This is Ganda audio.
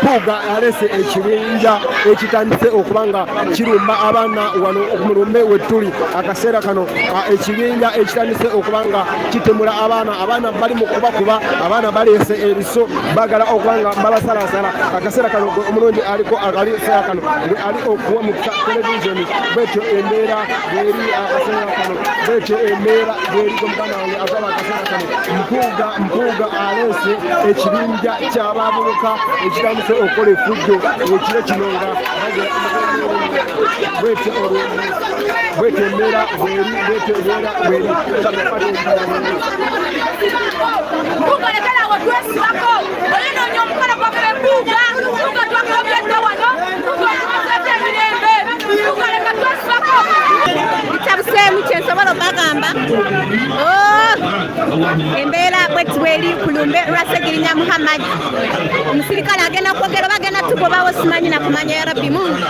Mpuuga alese ekibinja ekitandise okubanga kirumba abaana wano omulumbe wetuli akaseera kano ekibinja ekitandise okubanga kitemula abaana bali mu kubakuba abaana baleese ebiso bagala okubanga babasalasala akaseera kano omulungi aliko akaseera kano ali okuwa mu televisioni bwetyo embeera bweri akaseera kano bwetyo embeera bweri omuganda wange agaba akaseera kano Mpuuga alese ekibinja ky'abavubuka ekitandise okukola effujjo ekiro kino nga bwetyo embeera bweri Kitabuseemu kyensobola okubagamba embeera bwetibweri kulumbe Lwasegirinya Muhammad omusirikale agenda kwogera oba agenda tugobawo simanyi nakumanya ya rabbi mungu